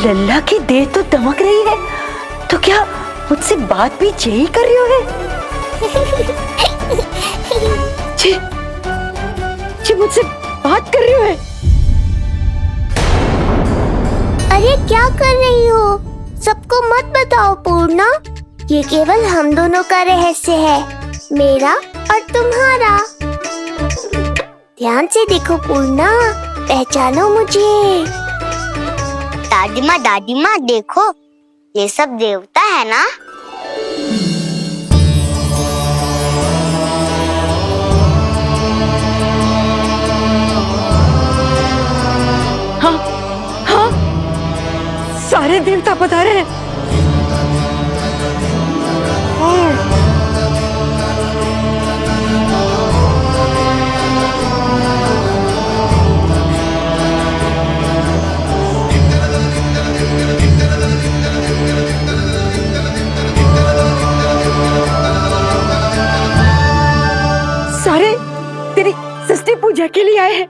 लल्ला की देह तो दमक रही है, तो क्या मुझसे बात भी यही कर रही हो? जी, जी मुझसे बात कर रही हो? अरे क्या कर रही हो? सबको मत बताओ पूर्णा, ये केवल हम दोनों का रहस्य है, मेरा और तुम्हारा। ध्यान से देखो पूर्णा, पहचानो मुझे। दादी माँ देखो, ये सब देवता है ना? हाँ, हाँ, सारे देवता पधारे हैं। सारे तेरी षष्ठी पूजा के लिए आए हैं।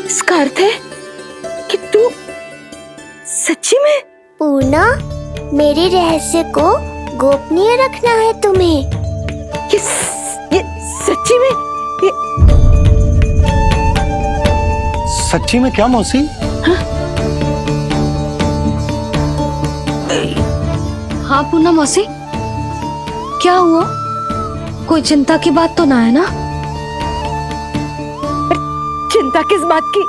इसका अर्थ है कि तू सच्ची में? पूर्णा, मेरे रहस्य को गोपनीय रखना है तुम्हें। ये सच्ची में? सच्ची में क्या मौसी? हाँ पूर्णा मौसी, क्या हुआ? कोई चिंता की बात तो ना है ना? चिंता किस बात की,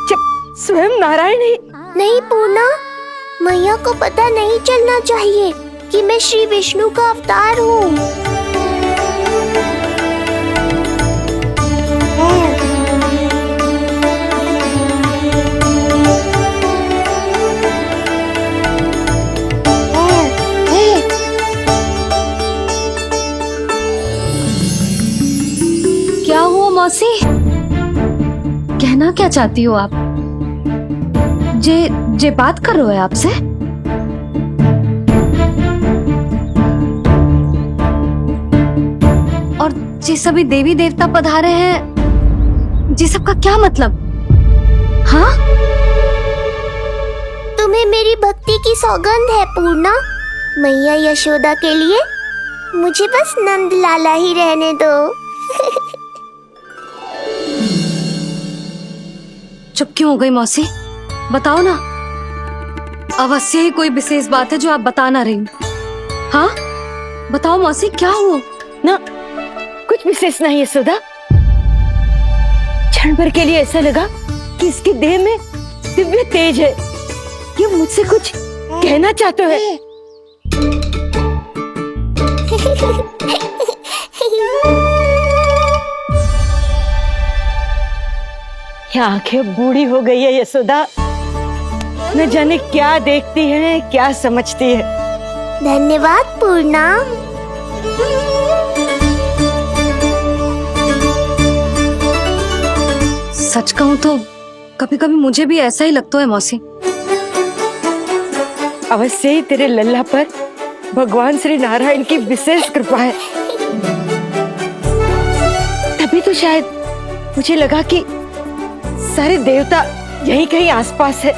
जब स्वयं नारायण ही। नहीं पूर्णा, मैया को पता नहीं चलना चाहिए कि मैं श्री विष्णु का अवतार हूँ। क्या हुआ मौसी? कहना क्या चाहती हो आप? जे बात कर रहे हो आपसे? और जे सभी देवी देवता पधारे हैं, जी सबका क्या मतलब? हाँ? तुम्हें मेरी भक्ति की सौगंध है पूर्णा। मैया यशोदा के लिए मुझे बस नंद लाला ही रहने दो। चुप क्यों हो गई मौसी? बताओ ना, अवश्य ही कोई विशेष बात है जो आप बता ना रही। हाँ बताओ मौसी, क्या हुआ? ना, कुछ विशेष नहीं है सुधा। क्षण भर के लिए ऐसा लगा कि इसकी देह में दिव्य तेज है, ये मुझसे कुछ कहना चाहते हैं। ये आंखें बूढ़ी हो गई है यशोदा, न जाने क्या देखती है, क्या समझती है। धन्यवाद पूर्णा। सच कहूँ तो कभी कभी मुझे भी ऐसा ही लगता है मौसी। अवश्य ही तेरे लल्ला पर भगवान श्री नारायण की विशेष कृपा है। तभी तो शायद मुझे लगा कि सारे देवता यहीं कहीं आसपास है।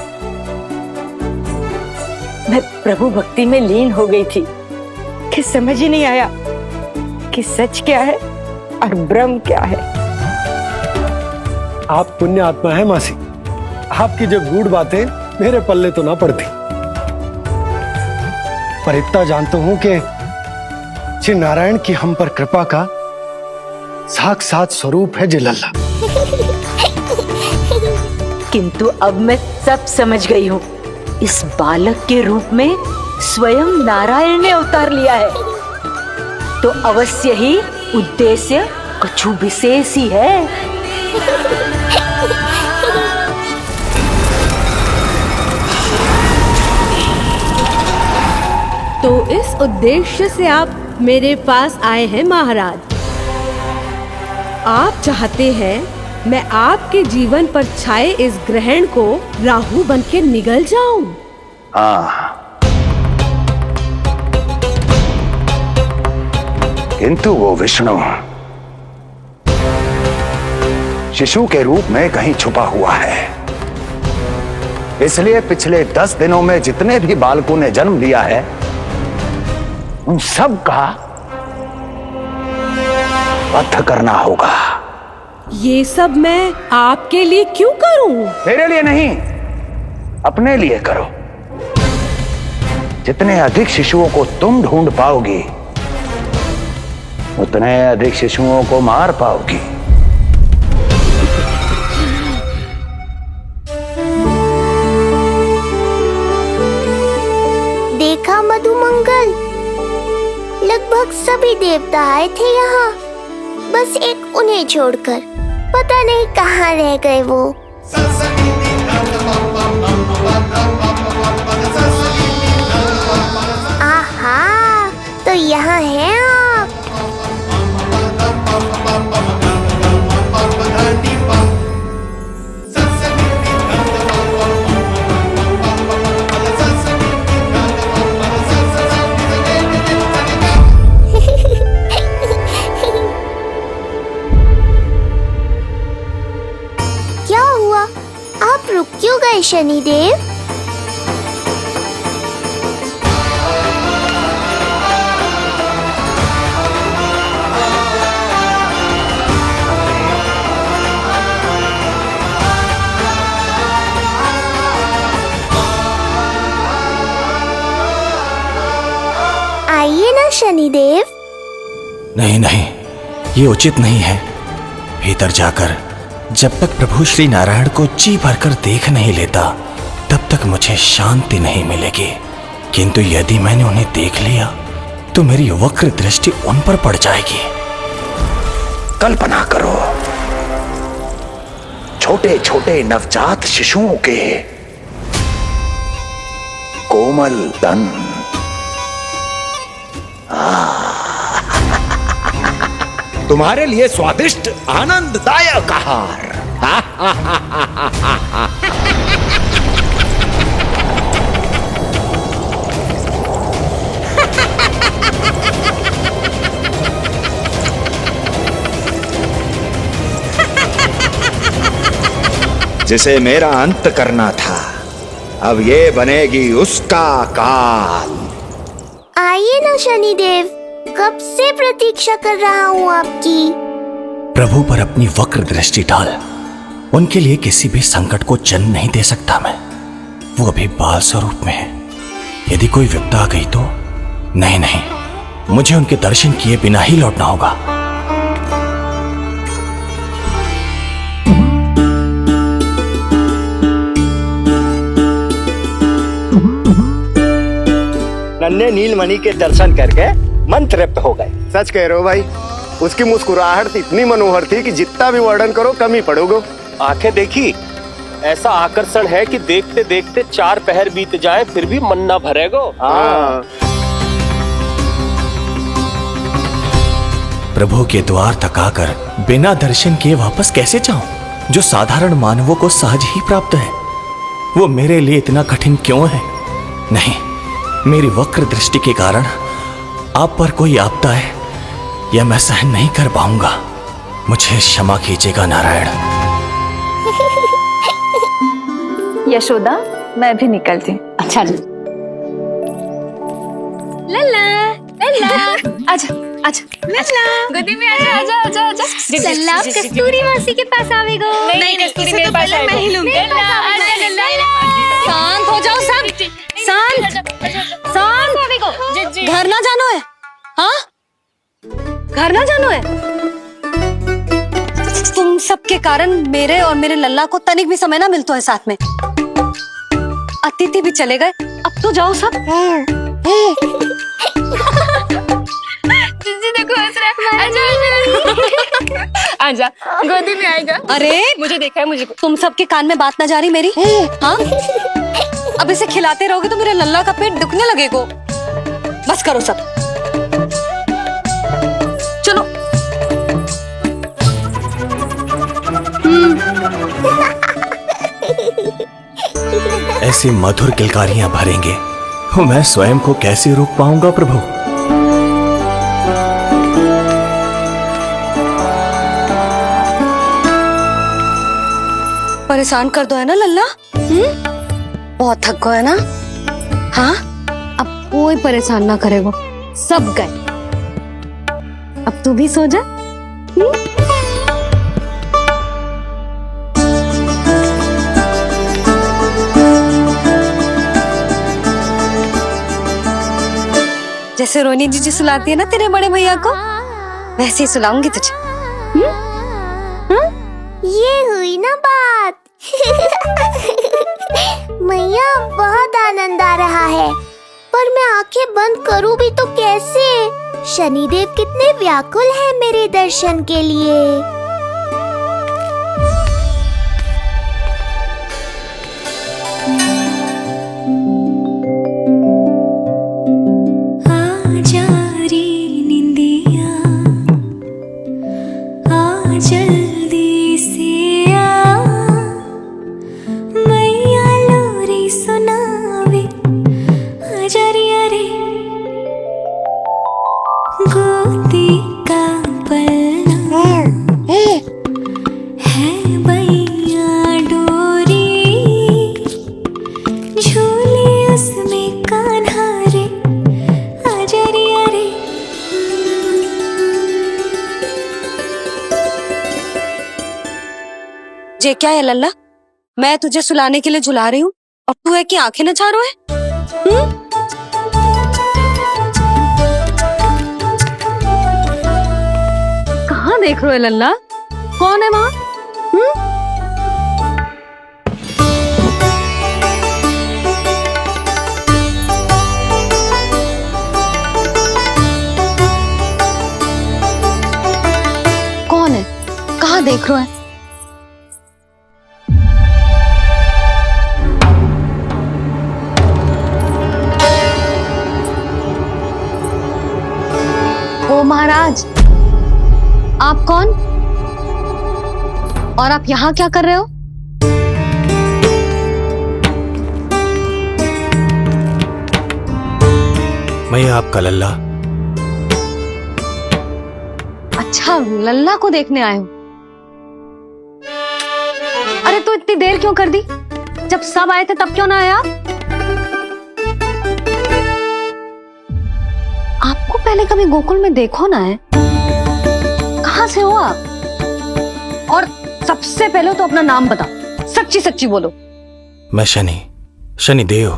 मैं प्रभु भक्ति में लीन हो गई थी कि समझ ही नहीं आया कि सच क्या है और भ्रम क्या है। आप पुण्य आत्मा है मासी, आपकी जो गूढ़ बातें मेरे पल्ले तो ना पड़ती, पर इतना जानता हूं कि श्री नारायण की हम पर कृपा का साक्षात स्वरूप है लल्ला। किंतु अब मैं सब समझ गई हूँ। इस बालक के रूप में स्वयं नारायण ने अवतार लिया है, तो अवश्य ही उद्देश्य कुछ विशेष ही है। तो इस उद्देश्य से आप मेरे पास आए हैं महाराज। आप चाहते हैं मैं आपके जीवन पर छाए इस ग्रहण को राहु बनके निगल जाऊं? हाँ, किंतु वो विष्णु शिशु के रूप में कहीं छुपा हुआ है। इसलिए पिछले 10 दिनों में जितने भी बालकों ने जन्म लिया है उन सब का वध करना होगा। ये सब मैं आपके लिए क्यों करूं? मेरे लिए नहीं, अपने लिए करो। जितने अधिक शिशुओं को तुम ढूंढ पाओगी उतने अधिक शिशुओं को मार पाओगी। देखा मधुमंगल, लगभग सभी देवता आए थे यहाँ, बस एक उन्हें छोड़कर। पता नहीं कहाँ रह गए वो। आहा, तो यहाँ हैं आप। क्या हुआ? आप रुक क्यों गए शनिदेव? आइए ना शनिदेव। नहीं नहीं, ये उचित नहीं है। भीतर जाकर जब तक प्रभु श्री नारायण को जी भरकर देख नहीं लेता तब तक मुझे शांति नहीं मिलेगी। किंतु यदि मैंने उन्हें देख लिया तो मेरी वक्र दृष्टि उन पर पड़ जाएगी। कल्पना करो, छोटे छोटे नवजात शिशुओं के कोमल तन, तुम्हारे लिए स्वादिष्ट आनंददायक आहार। जिसे मेरा अंत करना था, अब ये बनेगी उसका काल। आइए ना शनिदेव, कब से प्रतीक्षा कर रहा हूँ आपकी। प्रभु पर अपनी वक्र दृष्टि डाल। उनके लिए किसी भी संकट को जन्म नहीं दे सकता मैं। वो अभी बाल स्वरूप में है। यदि कोई विपदा आ गई तो नहीं नहीं, मुझे उनके दर्शन किए बिना ही लौटना होगा। नन्हे नीलमणि के दर्शन करके मन तृप्त हो गए। सच कह रहे हो भाई, उसकी मुस्कुराहट इतनी मनोहर थी कि जितना भी वर्णन करो कम ही पड़ोगे। आंखें देखी, ऐसा आकर्षण है कि देखते देखते 4 पहर बीत जाए फिर भी मन ना भरेगो। हाँ। प्रभु के द्वार तक आकर बिना दर्शन किए वापस कैसे जाऊं, जो साधारण मानवों को सहज ही प्राप्त है। वो मेरे लिए इतना कठिन क्यों है? नहीं, मेरी वक्र दृष्टि के कारण आप पर कोई आपदा है या मैं सहन नहीं कर पाऊंगा। मुझे क्षमा कीजिएगा नारायण। यशोदा, मैं भी निकलती। अच्छा जी। लल्ला लल्ला, आजा आजा, लल्ला गोदी में आजा आजा आजा आजा। लल्ला कस्तूरी मासी के पास आवेगो। नहीं कस्तूरी मेरे पास आएगा। मैं ही लूंगी। लल्ला आजा लल्ला, शांत हो जाओ सब, शांत शांत। घर ना जानो है? हाँ, घर ना जानो है? तुम सबके कारण मेरे और मेरे लल्ला को तनिक भी समय ना मिलता है साथ में। अतिथि भी चले गए, अब तो जाओ सब। जिजी देखो हंस रहा है। आजा आजा, गोदी में आएगा। अरे मुझे देखा है, मुझे तुम सबके कान में बात ना जा रही मेरी? हाँ, अब इसे खिलाते रहोगे तो मेरे लल्ला का पेट दुखने लगेगा। बस करो सब, चलो। ऐसी मधुर किलकारियां भरेंगे मैं स्वयं को कैसे रोक पाऊंगा प्रभु? परेशान कर दो है ना लल्ला? बहुत थक गए ना? हाँ, अब कोई परेशान ना करेगा, सब गए। अब तू भी सो जा। जैसे रोनी जीजी सुलाती है ना तेरे बड़े भैया को, वैसे ही सुलाऊंगी तुझे। ये हुई ना बात। मैया बहुत आनंद आ रहा है, पर मैं आंखें बंद करूं भी तो कैसे? शनिदेव कितने व्याकुल हैं मेरे दर्शन के लिए। ये क्या है लल्ला? मैं तुझे सुलाने के लिए झुला रही हूँ और तू है कि आंखें नचा रहा है? कहाँ देख रहे हो लल्ला? कौन है वहाँ? कौन है? कहाँ देख रहे हो? ओ महाराज, आप कौन? और आप यहाँ क्या कर रहे हो? मैं आपका लल्ला। अच्छा, लल्ला को देखने आए हो? अरे तो इतनी देर क्यों कर दी? जब सब आए थे तब क्यों ना आया? आपको पहले कभी गोकुल में देखो ना है? कहाँ से हो आप? और सबसे पहले तो अपना नाम बताओ, सच्ची सच्ची बोलो। मैं शनिदेव।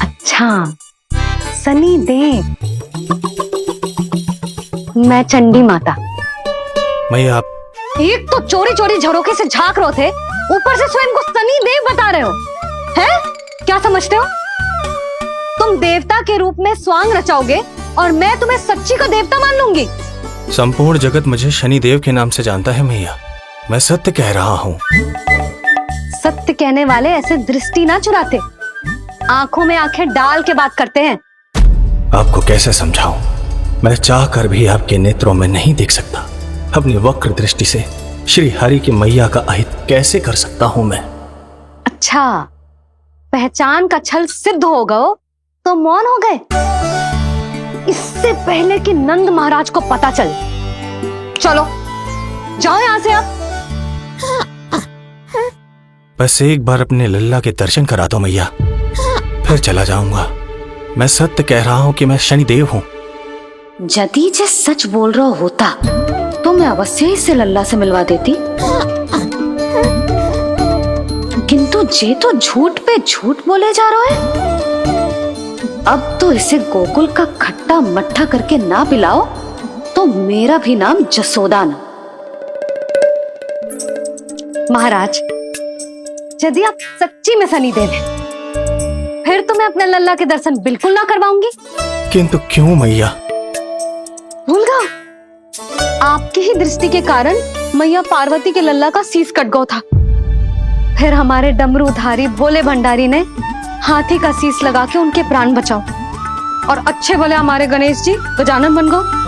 अच्छा, शनिदेव। मैं चंडी माता। मैं आप एक तो चोरी चोरी झरोखे से झांक रहे थे, ऊपर से स्वयं को शनिदेव बता रहे हो, हैं? क्या समझते हो? तुम देवता के रूप में स्वांग रचाओगे और मैं तुम्हें सच्ची का देवता मान लूंगी। संपूर्ण जगत मुझे शनिदेव के नाम से जानता है मैया। मैं सत्य कह रहा हूँ। सत्य कहने वाले ऐसे दृष्टि ना चुराते, आंखों में आंखें डाल के बात करते हैं। आपको कैसे समझाऊं? मैं चाह कर भी आपके नेत्रों में नहीं देख सकता। अपनी वक्र दृष्टि से श्री हरि की मैया का अहित कैसे कर सकता हूँ मैं? अच्छा, पहचान का छल सिद्ध हो गया तो मौन हो गए? इससे पहले कि नंद महाराज को पता चले। चलो जाओ यहां से आप। बस एक बार अपने लल्ला के दर्शन करा दो मैया, फिर चला जाऊंगा। मैं सत्य कह रहा हूं कि मैं शनिदेव हूं। यदि जे सच बोल रहा होता तो मैं अवश्य ही से लल्ला से मिलवा देती, किंतु जे तो झूठ पे झूठ बोले जा रहा है। अब तो इसे गोकुल का खट्टा मट्ठा करके ना पिलाओ तो मेरा भी नाम जसोदा ना। महाराज, यदि आप सच्ची में शनिदेव हैं, फिर तो मैं अपने लल्ला के दर्शन बिल्कुल ना करवाऊंगी। किंतु क्यों मैया? भूल गया? आपकी ही दृष्टि के कारण मैया पार्वती के लल्ला का शीश कट गया था। फिर हमारे डमरूधारी भोले भंडारी ने हाथी का शीश लगा के उनके प्राण बचाओ, और अच्छे भले हमारे गणेश जी गजानन बन गए।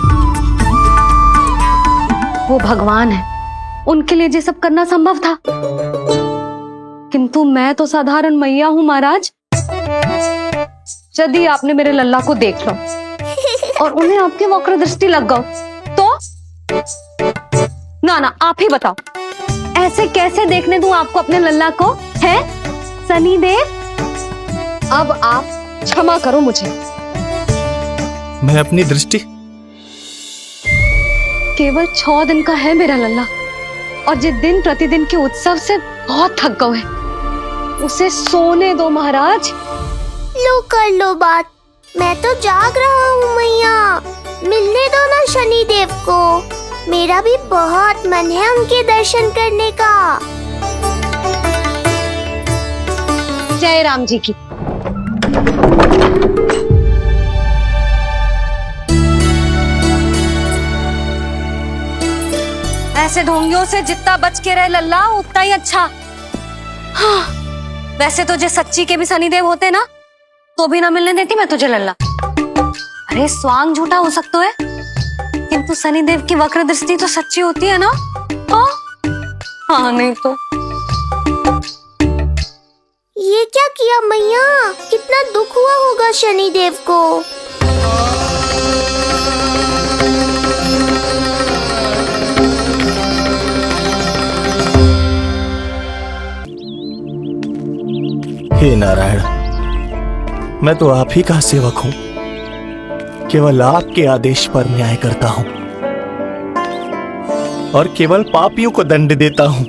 वो भगवान है, उनके लिए ये सब करना संभव था, किंतु मैं तो साधारण मैया हूं महाराज। यदि आपने मेरे लल्ला को देख लो और उन्हें आपकी वक्र दृष्टि लग गई तो? ना ना, आप ही बताओ, ऐसे कैसे देखने दूं आपको अपने लल्ला को, है सनी देव? अब आप क्षमा करो मुझे। मैं अपनी दृष्टि केवल 6 दिन का है मेरा लल्ला, और जिस दिन प्रतिदिन के उत्सव से बहुत थक गए, उसे सोने दो महाराज। लो कर लो बात, मैं तो जाग रहा हूँ मैया। मिलने दो ना शनि देव को, मेरा भी बहुत मन है उनके दर्शन करने का। जय राम जी की। ऐसे ढोंगियों से जितना बच के रहे लल्ला उतना ही अच्छा। हाँ, वैसे तो जो सच्ची के भी शनिदेव होते ना तो भी ना मिलने देती मैं तुझे लल्ला। अरे स्वांग झूठा हो सकता है, किंतु शनिदेव की वक्र दृष्टि तो सच्ची होती है ना। हाँ नहीं तो। ये क्या किया मैया, कितना दुख हुआ होगा शनि देव को। हे नारायण, मैं तो आप ही का सेवक हूं, केवल आपके आदेश पर न्याय करता हूं और केवल पापियों को दंड देता हूं।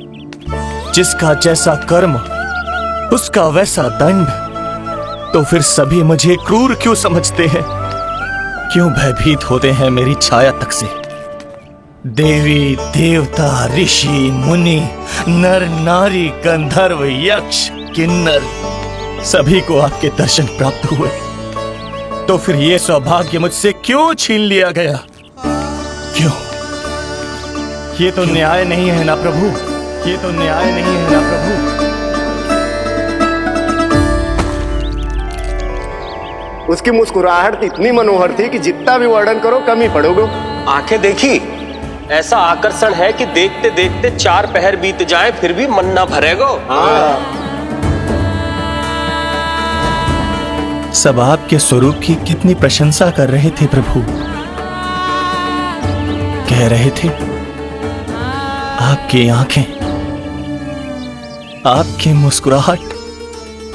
जिसका जैसा कर्म उसका वैसा दंड। तो फिर सभी मुझे क्रूर क्यों समझते हैं? क्यों भयभीत होते हैं मेरी छाया तक से? देवी देवता ऋषि मुनि नर नारी गंधर्व यक्ष किन्नर सभी को आपके दर्शन प्राप्त हुए, तो फिर ये सौभाग्य मुझसे क्यों छीन लिया गया? क्यों? ये तो न्याय नहीं है ना प्रभु, ये तो न्याय नहीं है ना प्रभु। उसकी मुस्कुराहट इतनी मनोहर थी कि जितना भी वर्णन करो कम ही पड़ोगे। आंखें देखी, ऐसा आकर्षण है कि देखते देखते 4 पहर बीत जाए फिर भी मन ना भरेगो। सब आपके स्वरूप की कितनी प्रशंसा कर रहे थे प्रभु। कह रहे थे आपकी आंखें, आपकी मुस्कुराहट,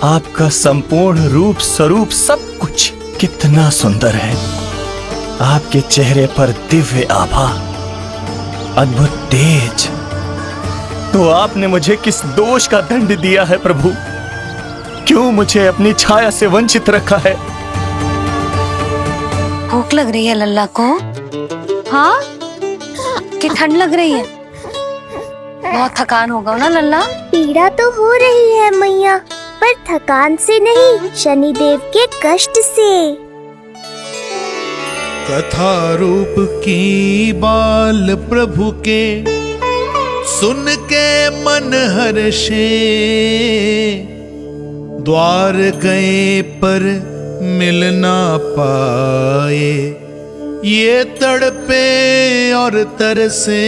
आपका संपूर्ण रूप स्वरूप सब कुछ कितना सुंदर है। आपके चेहरे पर दिव्य आभा, अद्भुत तेज। तो आपने मुझे किस दोष का दंड दिया है प्रभु? क्यों मुझे अपनी छाया से वंचित रखा है? भूख लग रही है लल्ला को? हाँ, कि ठंड लग रही है? बहुत थकान होगा ना लल्ला? पीड़ा तो हो रही है मैया, पर थकान से नहीं, शनि देव के कष्ट से। कथा रूप की बाल प्रभु के सुन के मन हर्षे, द्वार गए पर मिल ना पाए, ये तड़पे और तरसे।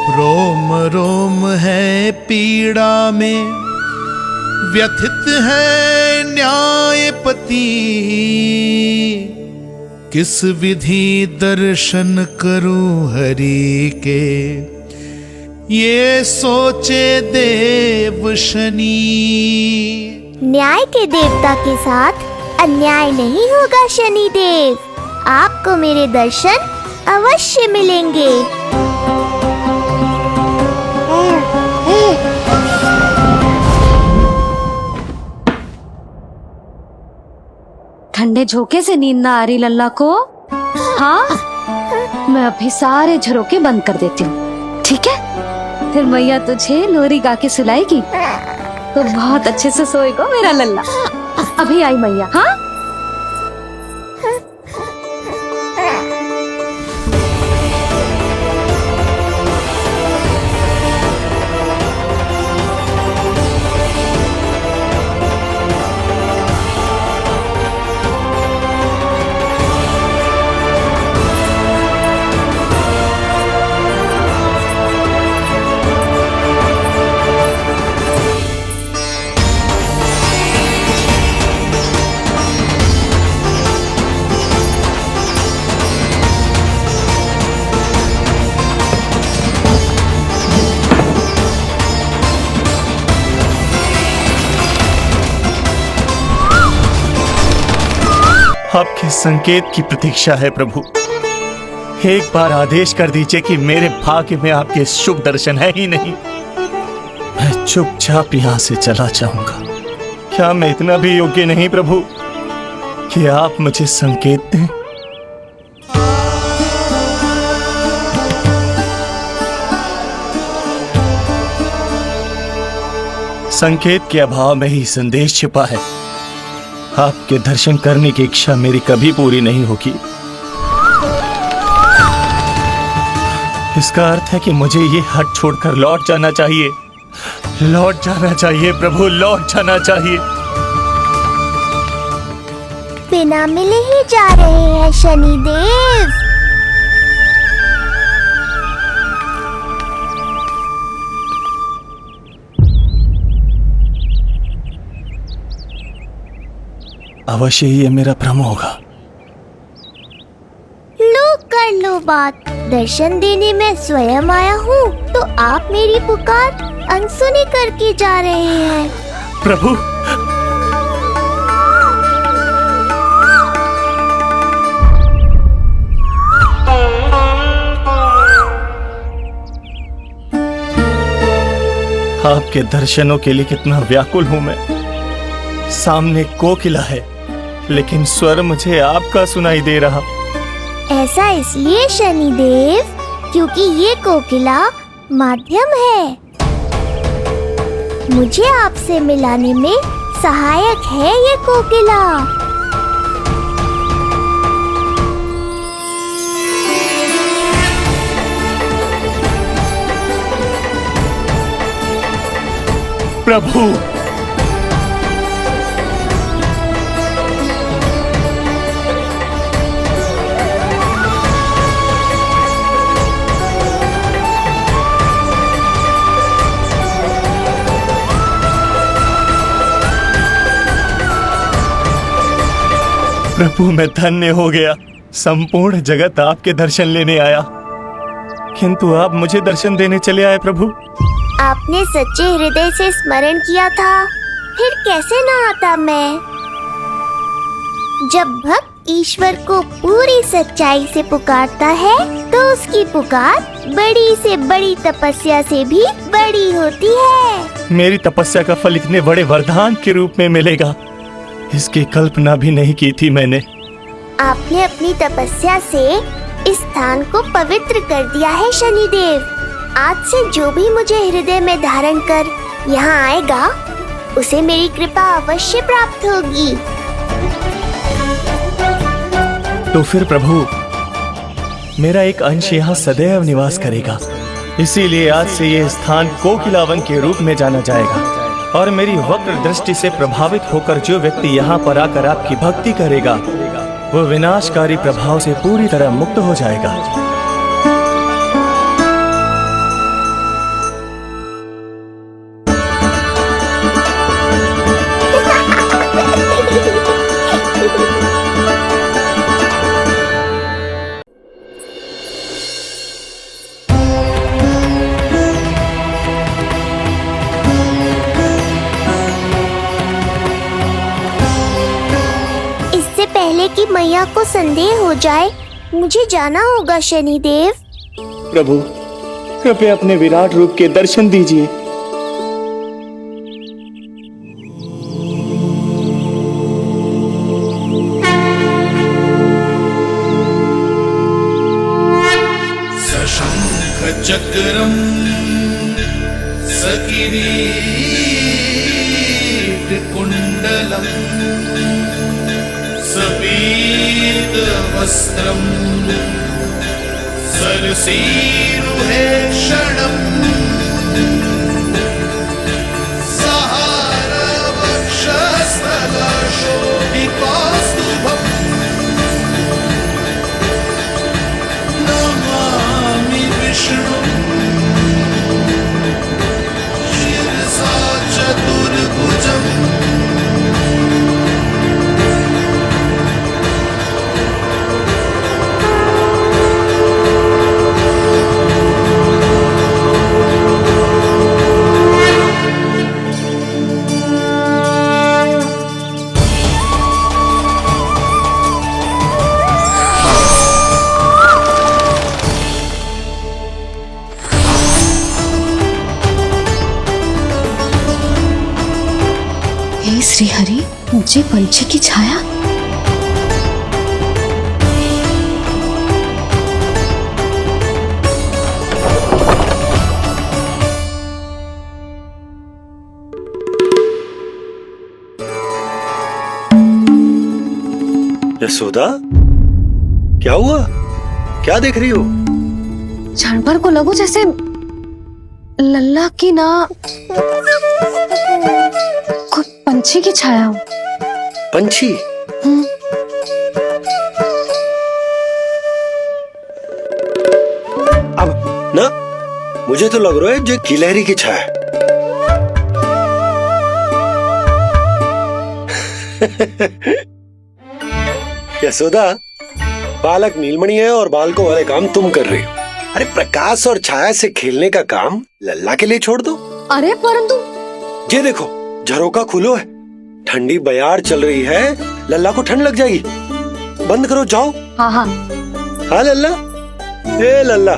रोम रोम है पीड़ा में, व्यथित है न्यायपति। किस विधि दर्शन करूं हरि के, ये सोचे देव शनि। न्याय के देवता के साथ अन्याय नहीं होगा शनि देव। आपको मेरे दर्शन अवश्य मिलेंगे। ठंडे झोंके से नींद ना आ रही लल्ला को? हाँ, मैं अभी सारे झरोके बंद कर देती हूँ, ठीक है? फिर मैया तुझे लोरी गा के सुलाएगी तो बहुत अच्छे से सोएगा मेरा लल्ला। अभी आई मैया। हाँ, आपके संकेत की प्रतीक्षा है प्रभु। एक बार आदेश कर दीजिए कि मेरे भाग्य में आपके शुभ दर्शन है ही नहीं, मैं चुपचाप यहां से चला जाऊंगा। क्या मैं इतना भी योग्य नहीं प्रभु कि आप मुझे संकेत दें? संकेत के अभाव में ही संदेश छिपा है। आपके दर्शन करने की इच्छा मेरी कभी पूरी नहीं होगी। इसका अर्थ है कि मुझे ये हट छोड़कर लौट जाना चाहिए। लौट जाना चाहिए प्रभु, लौट जाना चाहिए। बिना मिले ही जा रहे हैं शनिदेव। अवश्य ही ये मेरा भ्रम होगा। लो कर लो बात, दर्शन देने मैं स्वयं आया हूँ तो आप मेरी पुकार अनसुनी करके जा रहे हैं। प्रभु आपके दर्शनों के लिए कितना व्याकुल हूं मैं। सामने कोकिला है लेकिन स्वर मुझे आपका सुनाई दे रहा। ऐसा इसलिए शनिदेव क्योंकि ये कोकिला माध्यम है, मुझे आपसे मिलाने में सहायक है ये कोकिला। प्रभु प्रभु मैं धन्य हो गया। संपूर्ण जगत आपके दर्शन लेने आया, किंतु आप मुझे दर्शन देने चले आए प्रभु। आपने सच्चे हृदय से स्मरण किया था, फिर कैसे न आता मैं। जब भक्त ईश्वर को पूरी सच्चाई से पुकारता है तो उसकी पुकार बड़ी से बड़ी तपस्या से भी बड़ी होती है। मेरी तपस्या का फल इतने बड़े वरदान के रूप में मिलेगा, इसकी कल्पना भी नहीं की थी मैंने। आपने अपनी तपस्या से इस स्थान को पवित्र कर दिया है शनिदेव। आज से जो भी मुझे हृदय में धारण कर यहाँ आएगा उसे मेरी कृपा अवश्य प्राप्त होगी। तो फिर प्रभु मेरा एक अंश यहाँ सदैव निवास करेगा, इसीलिए आज से ये स्थान कोकिलावन के रूप में जाना जाएगा। और मेरी वक्र दृष्टि से प्रभावित होकर जो व्यक्ति यहाँ पर आकर आपकी भक्ति करेगा वो विनाशकारी प्रभाव से पूरी तरह मुक्त हो जाएगा। कि मैया को संदेह हो जाए, मुझे जाना होगा शनिदेव। प्रभु कृपया अपने विराट रूप के दर्शन दीजिए। सशंख चक्रम सकिरीट कुंडलम सबीत वस्त्रम सरसीरुहेक्षणम सहारवक्षस्थलशोभिकास्तुभम् नमामि विष्णुं शिरसा चतुर्भुजम्। श्री हरि, मुझे पंछी की छाया। यशोदा, क्या हुआ? क्या देख रही हो? क्षण भर को लगो जैसे लल्ला की ना कोई पंछी की छाया हो। पंछी? अब ना मुझे तो लग रहा है जो गिलहरी की छाया है। यशोदा, बालक नीलमणि है और बालकों वाले काम तुम कर रही हो। अरे प्रकाश और छाया से खेलने का काम लल्ला के लिए छोड़ दो। अरे परंतु ये देखो, झरोका खुलो है, ठंडी बयार चल रही है, लल्ला को ठंड लग जाएगी। बंद करो, जाओ। हाँ हाँ हाँ लल्ला, ए लल्ला।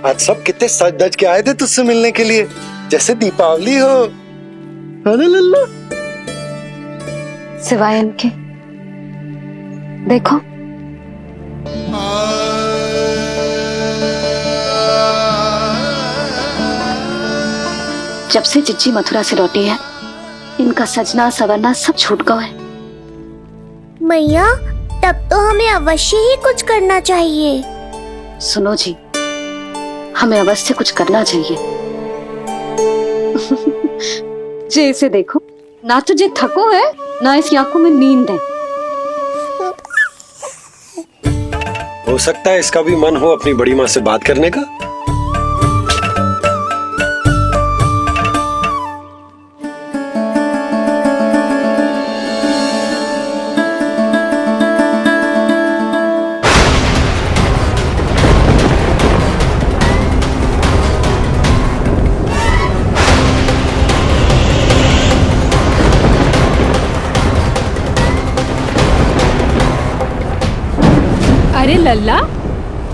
आज सब कितने सज धज के आए थे तुझसे मिलने के लिए, जैसे दीपावली हो, है ना लल्ला? सिवाय इनके देखो, जब से चिच्ची मथुरा से लौटी है, इनका सजना सवरना सब छूट गया है। मैया, तब तो हमें अवश्य ही कुछ करना चाहिए। सुनो जी, हमें अवश्य कुछ करना चाहिए। जे इसे देखो, ना तो जे थको है, ना इसकी आंखों में नींद है। हो सकता है इसका भी मन हो अपनी बड़ी माँ से बात करने का। अरे लल्ला,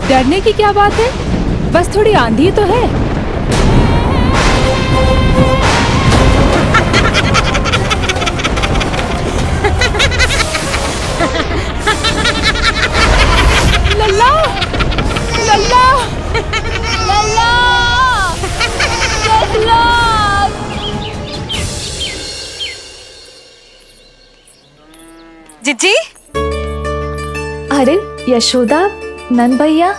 डरने की क्या बात है? बस थोड़ी आंधी तो है। लल्ला, लल्ला, लल्ला, लल्ला। जिज्जी, अरे यशोदा, नंद भैया।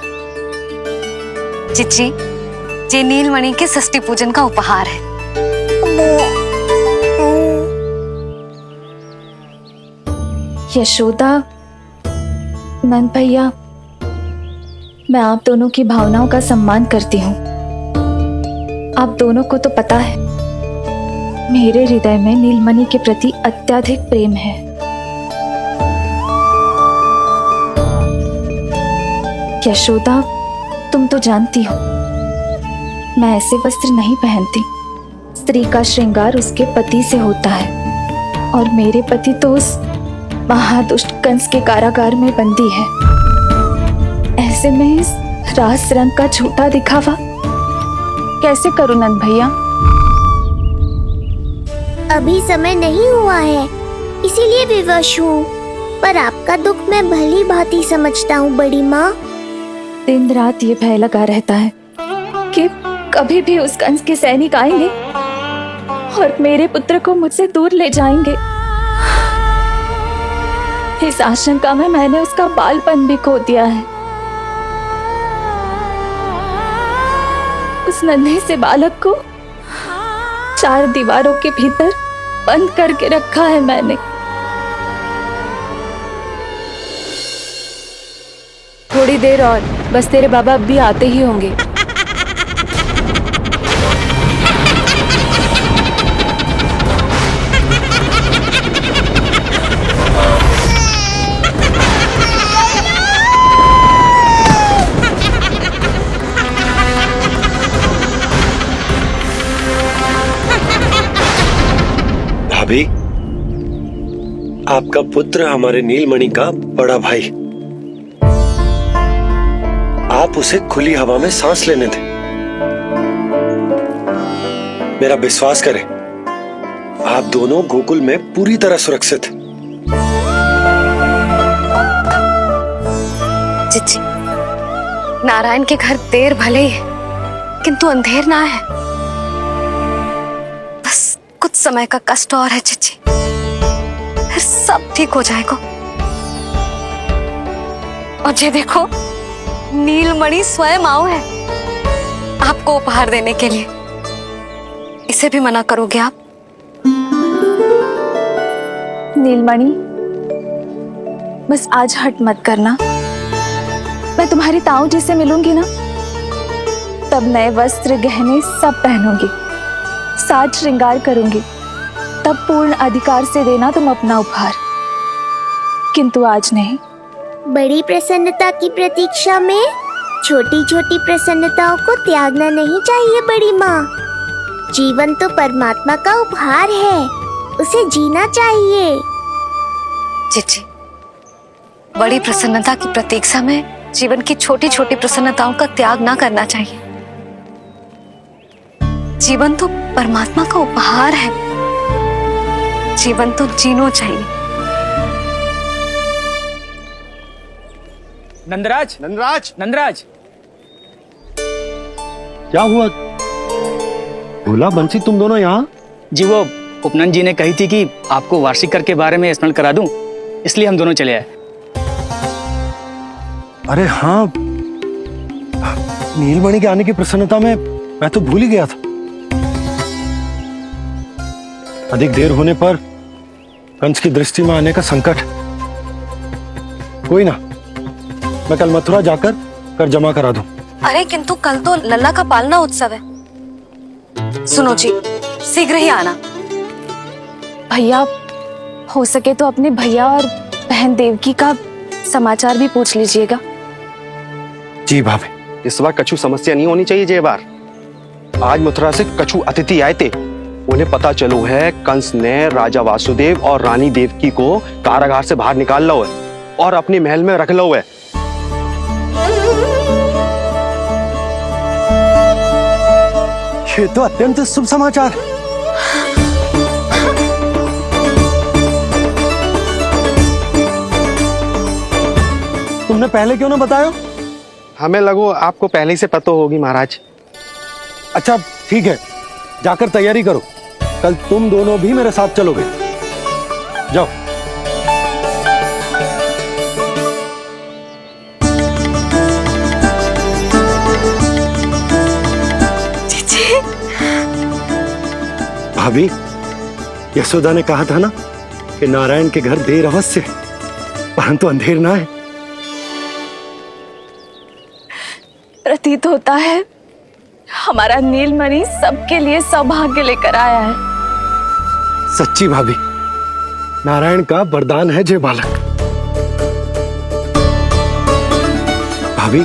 चिच्ची, ये नीलमणि के षष्ठी पूजन का उपहार है। यशोदा, नंद भैया, मैं आप दोनों की भावनाओं का सम्मान करती हूँ। आप दोनों को तो पता है, मेरे हृदय में नीलमणि के प्रति अत्यधिक प्रेम है। यशोदा, तुम तो जानती हो, मैं ऐसे वस्त्र नहीं पहनती। स्त्री का श्रृंगार उसके पति से होता है, और मेरे पति तो उस महादुष्ट कंस के कारागार में बंदी है। ऐसे में इस रास रंग का झूठा दिखावा कैसे करूं नंद भैया? अभी समय नहीं हुआ है, इसीलिए विवश हूँ। पर आपका दुख मैं भली भांति समझता हूँ बड़ी माँ। दिन रात ये भय लगा रहता है कि कभी भी उस कंस के सैनिक आएंगे और मेरे पुत्र को मुझसे दूर ले जाएंगे। इस आशंका में मैंने उसका बालपन भी खो दिया है। उस नन्हे से बालक को 4 दीवारों के भीतर बंद करके रखा है मैंने। थोड़ी देर और, बस तेरे बाबा अब भी आते ही होंगे। भाभी, आपका पुत्र हमारे नीलमणि का बड़ा भाई। आप आप उसे खुली हवा में सांस लेने दें। मेरा विश्वास करें, आप दोनों गोकुल में पूरी तरह सुरक्षित हैं। चिच्ची, नारायण के घर देर भले ही है, किंतु अंधेर ना है। बस कुछ समय का कष्ट और है चिच्ची, फिर सब ठीक हो जाएगा। और ये देखो, नीलमणि स्वयं आओ है आपको उपहार देने के लिए। इसे भी मना करोगे आप? नीलमणि, बस आज हट मत करना। मैं तुम्हारी ताऊ जी से मिलूंगी ना, तब नए वस्त्र गहने सब पहनूंगी, साज श्रृंगार करूंगी, तब पूर्ण अधिकार से देना तुम अपना उपहार। किंतु आज नहीं। बड़ी प्रसन्नता की प्रतीक्षा में छोटी छोटी प्रसन्नताओं को त्यागना नहीं चाहिए बड़ी माँ। जीवन तो परमात्मा का उपहार है, उसे जीना चाहिए। चिच्ची, बड़ी प्रसन्नता की प्रतीक्षा में जीवन की छोटी छोटी प्रसन्नताओं का त्याग ना करना चाहिए। जीवन तो परमात्मा का उपहार है, जीवन तो जीना चाहिए। नंदराज, नंदराज, नंदराज, क्या हुआ? भोला, बंसी, तुम दोनों यहाँ? जी, वो उपनंद जी ने कही थी कि आपको वार्षिक कर के बारे में स्मरण करा दूं, इसलिए हम दोनों चले आए। अरे हाँ, नीलमणि के आने की प्रसन्नता में मैं तो भूल ही गया था। अधिक देर होने पर कंस की दृष्टि में आने का संकट। कोई ना, मैं कल मथुरा जाकर कर जमा करा दूं। अरे किंतु कल तो लल्ला का पालना उत्सव है। सुनो जी, शीघ्र ही आना। भैया, हो सके तो अपने भैया और बहन देवकी का समाचार भी पूछ लीजिएगा। जी भाभी। इस बार कछु समस्या नहीं होनी चाहिए। ये बार आज मथुरा से कछु अतिथि आए थे, उन्हें पता चलो है कंस ने राजा वासुदेव और रानी देवकी को कारागार से बाहर निकाल लो है और अपने महल में रख लो है। ये तो अत्यंत शुभ समाचार। तुमने पहले क्यों ना बताया? हमें लगो आपको पहले से पता होगी महाराज। अच्छा ठीक है, जाकर तैयारी करो, कल तुम दोनों भी मेरे साथ चलोगे। जाओ। भाभी, यशोदा ने कहा था ना कि नारायण के घर देर अवश्य है, परंतु अंधेर ना है। प्रतीत होता है हमारा नीलमणि सबके लिए सौभाग्य लेकर आया है। सच्ची भाभी, नारायण का वरदान है जे बालक। भाभी,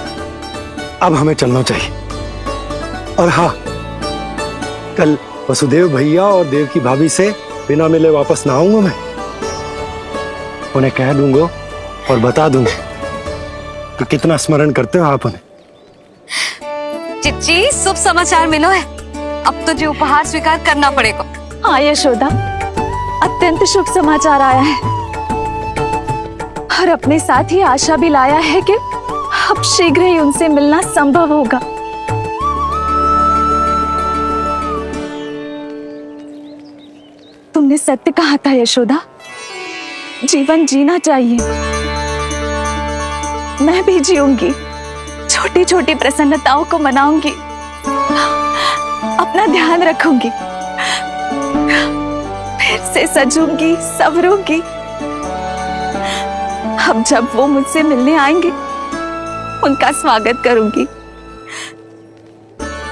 अब हमें चलना चाहिए। और हाँ, कल वसुदेव भैया और देवकी भाभी से बिना मिले वापस ना आऊंगा मैं। उन्हें कह दूंगा और बता दूंगा कि कितना स्मरण करते हो आप उन्हें। चिच्ची, शुभ समाचार मिलो है। अब तुझे उपहार स्वीकार करना पड़ेगा। हाँ यशोदा, अत्यंत शुभ समाचार आया है और अपने साथ ही आशा भी लाया है कि अब शीघ्र ही उनसे मिलना संभव होगा। तुमने सत्य कहा था यशोदा, जीवन जीना चाहिए। मैं भी जीऊंगी, छोटी छोटी प्रसन्नताओं को मनाऊंगी, अपना ध्यान रखूंगी, फिर से सजूंगी, संवरूंगी। अब जब वो मुझसे मिलने आएंगे, उनका स्वागत करूंगी।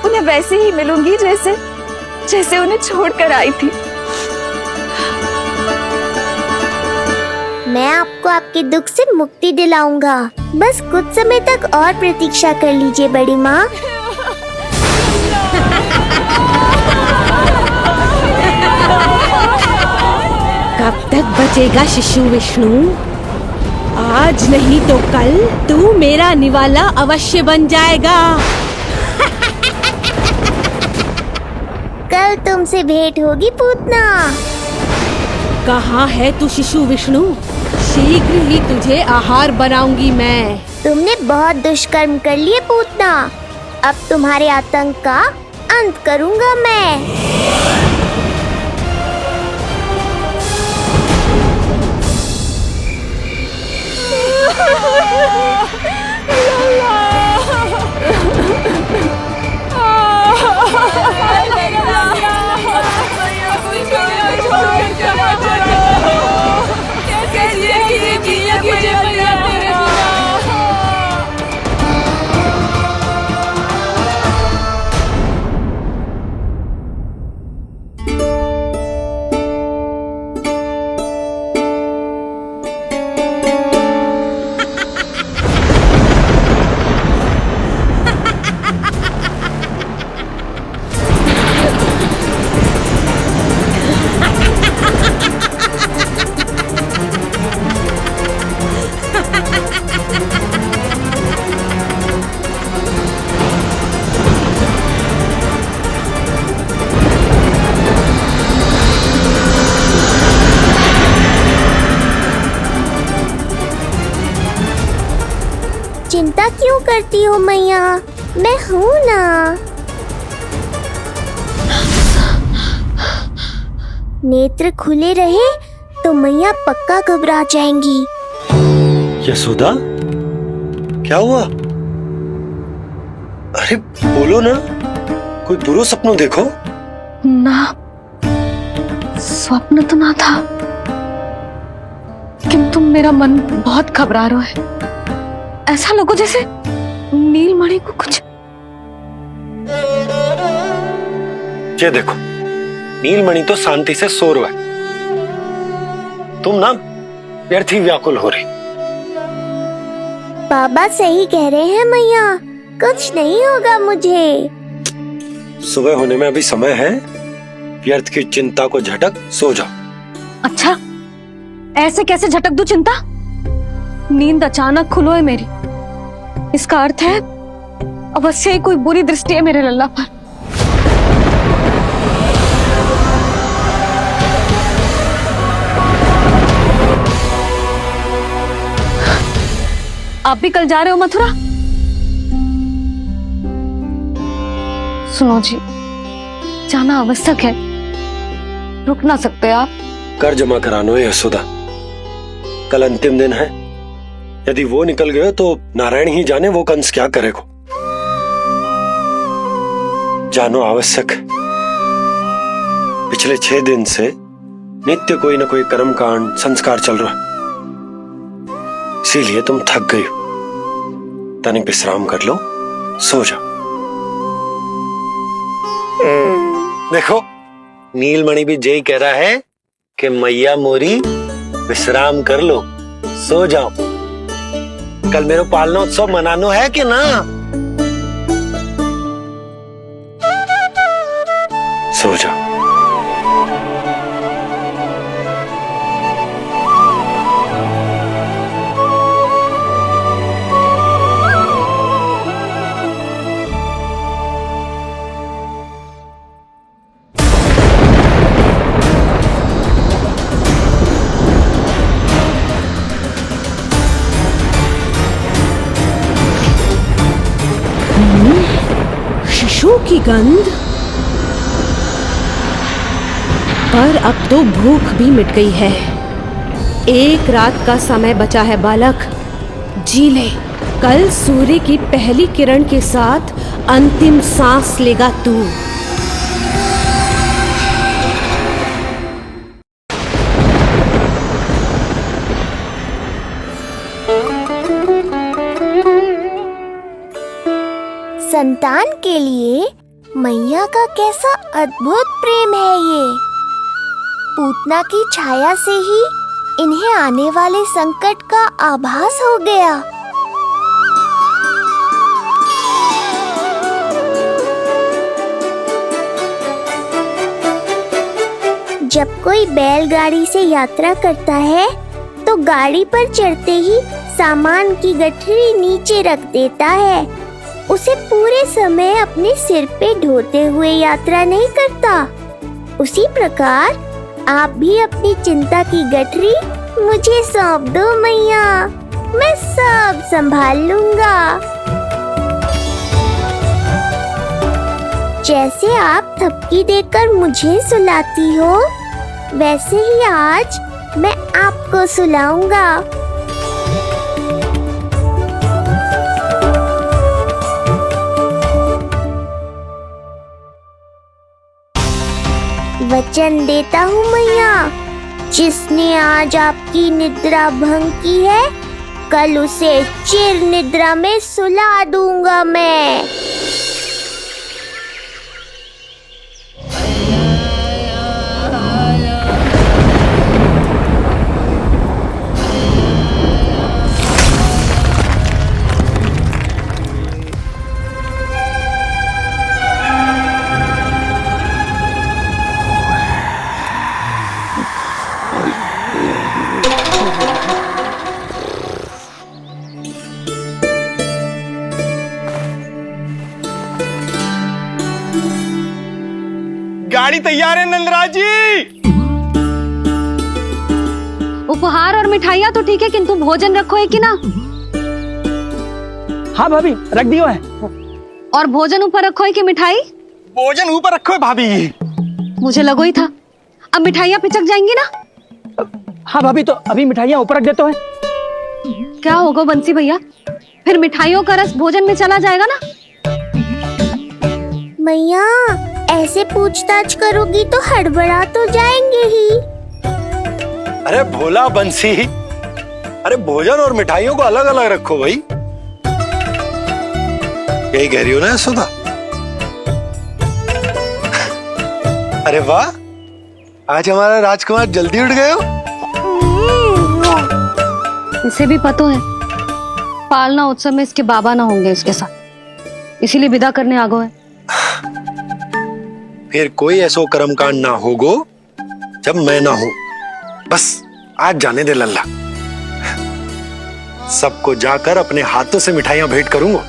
उन्हें वैसे ही मिलूंगी जैसे जैसे उन्हें छोड़कर आई थी। मैं आपको आपके दुख से मुक्ति दिलाऊंगा। बस कुछ समय तक और प्रतीक्षा कर लीजिए बड़ी माँ। कब तक बचेगा शिशु विष्णु? आज नहीं तो कल तू मेरा निवाला अवश्य बन जाएगा। कल तुमसे भेंट होगी पूतना। कहाँ है तू शिशु विष्णु? शीघ्र ही तुझे आहार बनाऊंगी मैं। तुमने बहुत दुष्कर्म कर लिए पूतना। अब तुम्हारे आतंक का अंत करूंगा मैं। चिंता क्यों करती हो मैया? मैं हूँ ना। नेत्र खुले रहे तो मैया पक्का घबरा जाएंगी। यशोदा, क्या हुआ? अरे बोलो ना, कोई बुरा सपना देखो। ना, स्वप्न तो ना था, किंतु मेरा मन बहुत घबरा रहा है। ऐसा लगो जैसे नीलमणि को कुछ। ये देखो, नीलमणि तो शांति से सो रहा है, तुम ना व्यर्थ ही व्याकुल हो रही। बाबा सही कह रहे हैं मैया, कुछ नहीं होगा मुझे। सुबह होने में अभी समय है, व्यर्थ की चिंता को झटक सो जाओ। अच्छा, ऐसे कैसे झटक दूं चिंता? नींद अचानक खुलो है मेरी, इसका अर्थ है अवश्य ही कोई बुरी दृष्टि है मेरे लल्ला पर। आप भी कल जा रहे हो मथुरा? सुनो जी, जाना आवश्यक है, रुक ना सकते आप? कर जमा करानो है यशोदा, कल अंतिम दिन है। यदि वो निकल गए तो नारायण ही जाने वो कंस क्या करेगा। जानो आवश्यक। पिछले 6 दिन से नित्य कोई न कोई कर्म कांड संस्कार चल रहा है, इसीलिए तुम थक गई हो। तनिक विश्राम कर लो, सो जाओ। देखो, नीलमणि भी जय कह रहा है कि मैया मोरी विश्राम कर लो, सो जाओ। कल मेरा पालना उत्सव मनानो है कि ना? सो जाओ। शिशु की गंध। पर अब तो भूख भी मिट गई है। एक रात का समय बचा है बालक, जी ले। कल सूर्य की पहली किरण के साथ अंतिम सांस लेगा तू। संतान के लिए मैया का कैसा अद्भुत प्रेम है ये। पूतना की छाया से ही इन्हें आने वाले संकट का आभास हो गया। जब कोई बैलगाड़ी से यात्रा करता है तो तो गाड़ी पर चढ़ते ही सामान की गठरी नीचे रख देता है। उसे पूरे समय अपने सिर पे ढोते हुए यात्रा नहीं करता। उसी प्रकार आप भी अपनी चिंता की गठरी मुझे सौंप दो मैया, मैं सब संभाल लूंगा। जैसे आप थपकी देकर मुझे सुलाती हो, वैसे ही आज मैं आपको सुलाऊंगा। वचन देता हूँ मैया, जिसने आज आपकी निद्रा भंग की है, कल उसे चिर निद्रा में सुला दूंगा मैं। गाड़ी तैयार है नंदराज जी। उपहार और मिठाइयाँ तो ठीक है, किंतु भोजन रखो है कि ना? हाँ भाभी, रख दियो है। और भोजन ऊपर रखो है कि मिठाई? भोजन ऊपर रखो है भाभी। मुझे लगो ही था, अब मिठाइयाँ पिचक जाएंगी ना? हाँ भाभी, तो अभी मिठाइयाँ ऊपर रख देते हैं। क्या होगा बंसी भैया, फिर मिठाइयों का रस भोजन में चला जाएगा ना? मैया, ऐसे पूछताछ करोगी तो हड़बड़ा तो जाएंगे ही। अरे भोला बंसी, अरे भोजन और मिठाइयों को अलग अलग रखो भाई। यही कह रही हो ना सुधा? अरे वाह, आज हमारा राजकुमार जल्दी उठ गए हो। इसे भी पता है पालना उत्सव में इसके बाबा ना होंगे इसके साथ, इसीलिए विदा करने आ गए। फिर कोई ऐसो कर्मकांड ना होगो जब मैं ना हूं। बस आज जाने दे लल्ला, सबको जाकर अपने हाथों से मिठाइयां भेंट करूंगा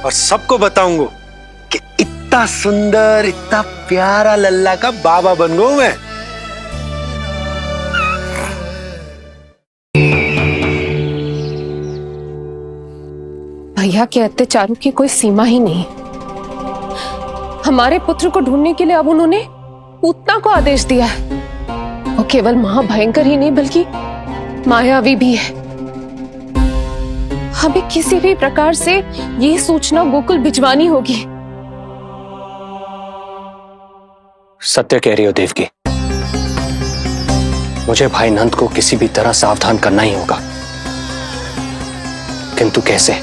और सबको बताऊंगा कि इतना सुंदर, इतना प्यारा लल्ला का बाबा बन गया मैं। भैया के अत्याचारों की कोई सीमा ही नहीं। हमारे पुत्र को ढूंढने के लिए अब उन्होंने पूतना को आदेश दिया है। वो केवल महाभयंकर ही नहीं बल्कि मायावी भी है। हमें किसी भी प्रकार से ये सूचना गोकुल भिजवानी होगी। सत्य कह रही हो देवकी, मुझे भाई नंद को किसी भी तरह सावधान करना ही होगा, किंतु कैसे?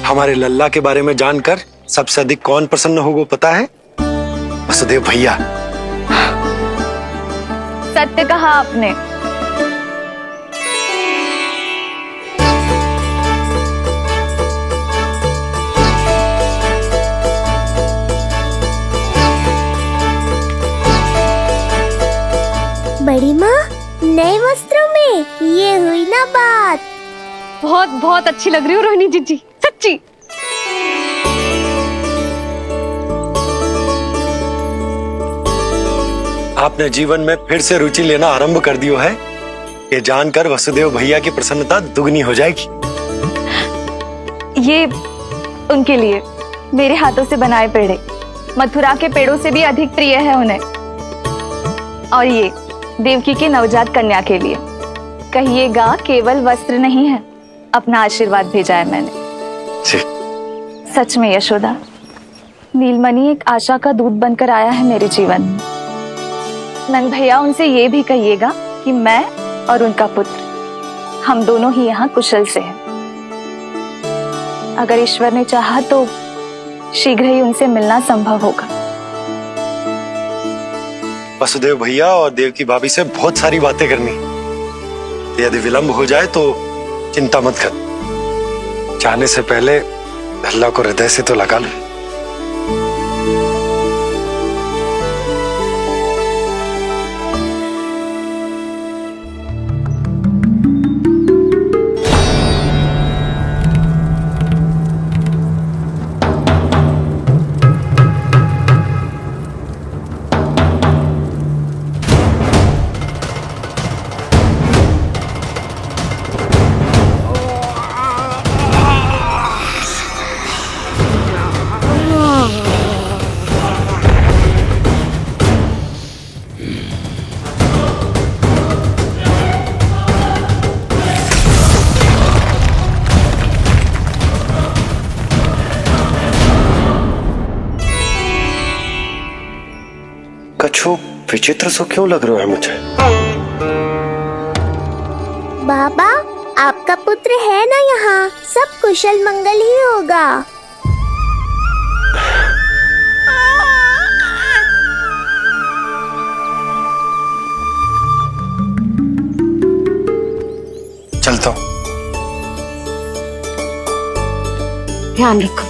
हमारे लल्ला के बारे में जानकर सबसे अधिक कौन प्रसन्न होगा पता है? वसुदेव भैया। सत्य कहा आपने। बड़ी माँ, नए वस्त्रों में ये हुई ना बात। बहुत बहुत अच्छी लग रही हो रोहिणी जीजी, सच्ची। आपने जीवन में फिर से रुचि लेना आरंभ कर दियो है, ये जानकर वसुदेव भैया की प्रसन्नता दुगनी हो जाएगी। ये उनके लिए मेरे हाथों से बनाए पेड़े मथुरा के पेड़ों से भी अधिक प्रिय है उन्हें, और ये देवकी के नवजात कन्या के लिए। कहिएगा केवल वस्त्र नहीं है, अपना आशीर्वाद भेजा है मैंने। सच में यशोदा, नीलमणि एक आशा का दूत बनकर आया है मेरे जीवन में। नंद भैया, उनसे ये भी कहिएगा कि मैं और उनका पुत्र, हम दोनों ही यहाँ कुशल से हैं। अगर ईश्वर ने चाहा तो शीघ्र ही उनसे मिलना संभव होगा। वसुदेव भैया और देवकी भाभी से बहुत सारी बातें करनी, यदि विलंब हो जाए तो चिंता मत कर। जाने से पहले अल्लाह को हृदय से तो लगा लो। कछु विचित्र सो क्यों लग रहा है मुझे? बाबा, आपका पुत्र है ना यहाँ? सब कुशल मंगल ही होगा। चलता हूँ। ध्यान रखो।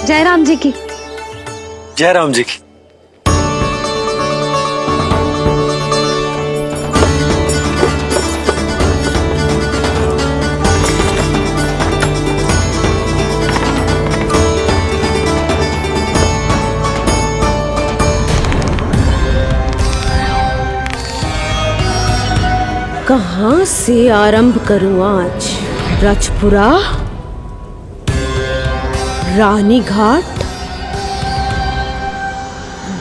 जय राम जी की। जय राम जी की। कहाँ से आरंभ करूं आज? रजपुरा, रानी घाट,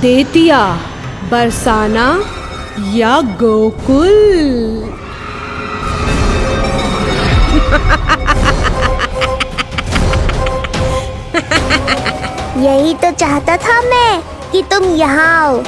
देतिया, बरसाना या गोकुल? यही तो चाहता था मैं कि तुम यहाँ आओ।